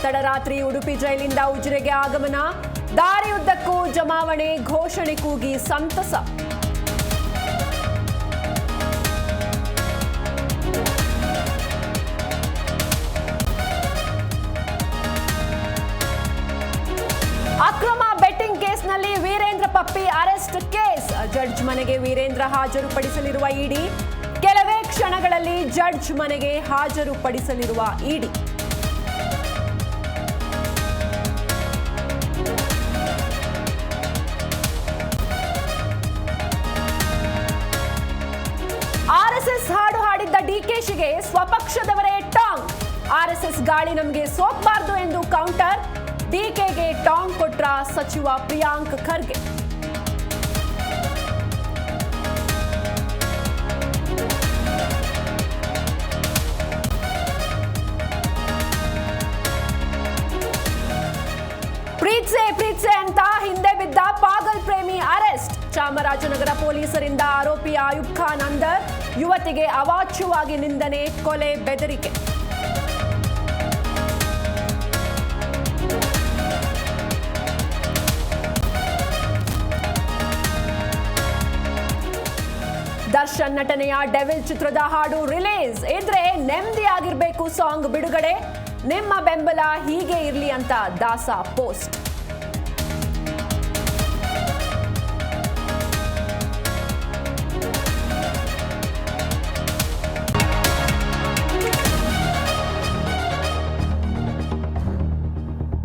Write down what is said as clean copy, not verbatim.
ತಡರಾತ್ರಿ ಉಡುಪಿ ಜೈಲಿಂದ ಉಜಿರೆಗೆ ಆಗಮನ, ದಾರಿಯುದ್ದಕ್ಕೂ ಜಮಾವಣೆ ಘೋಷಣೆ ಕೂಗಿ ಸಂತಸ. ಅಕ್ರಮ ಬೆಟ್ಟಿಂಗ್ ಕೇಸ್ನಲ್ಲಿ ವೀರೇಂದ್ರ ಪಪ್ಪಿ ಅರೆಸ್ಟ್ ಕೇಸ್. ಜಡ್ಜ್ ಮನೆಗೆ ವೀರೇಂದ್ರ ಹಾಜರುಪಡಿಸಲಿರುವ ಇಡಿ. ಕೆಲವೇ ಕ್ಷಣಗಳಲ್ಲಿ ಜಡ್ಜ್ ಮನೆಗೆ ಹಾಜರುಪಡಿಸಲಿರುವ ಇಡಿ. ಆರ್ಎಸ್ಎಸ್ ಹಾಡು ಹಾಡಿದ್ದ ಡಿಕೆಶಿಗೆ ಸ್ವಪಕ್ಷದವರೇ ಟಾಂಗ್. ಆರ್ಎಸ್ಎಸ್ ಗಾಳಿ ನಮಗೆ ಸೋಕ್ಬಾರ್ದು ಎಂದು ಕೌಂಟರ್. ಡಿಕೆಗೆ ಟಾಂಗ್ ಕೊಟ್ರ ಸಚಿವ ಪ್ರಿಯಾಂಕ್ ಖರ್ಗೆ. ಪ್ರೀತ್ಸೆ ಅಂತ ಹಿಂದೆ ಬಿದ್ದ ಪಾಗಲ್ ಪ್ರೇಮಿ ಅರೆಸ್ಟ್. ಚಾಮರಾಜನಗರ ಪೊಲೀಸರಿಂದ ಆರೋಪಿ ಆಯುಬ್ ಖಾನ್ ಅಂದರ್. ಯುವತಿಗೆ ಅವಾಚ್ಯವಾಗಿ ನಿಂದನೆ, ಕೊಲೆ ಬೆದರಿಕೆ. ದರ್ಶನ್ ನಟನೆಯ ಡೆವಿಲ್ ಚಿತ್ರದ ಹಾಡು ರಿಲೀಸ್. ಇದ್ರೆ ನೆಮ್ಮದಿಯಾಗಿರ್ಬೇಕು ಸಾಂಗ್ ಬಿಡುಗಡೆ. ನಿಮ್ಮ ಬೆಂಬಲ ಹೀಗೆ ಇರ್ಲಿ ಅಂತ ದಾಸ ಪೋಸ್ಟ್.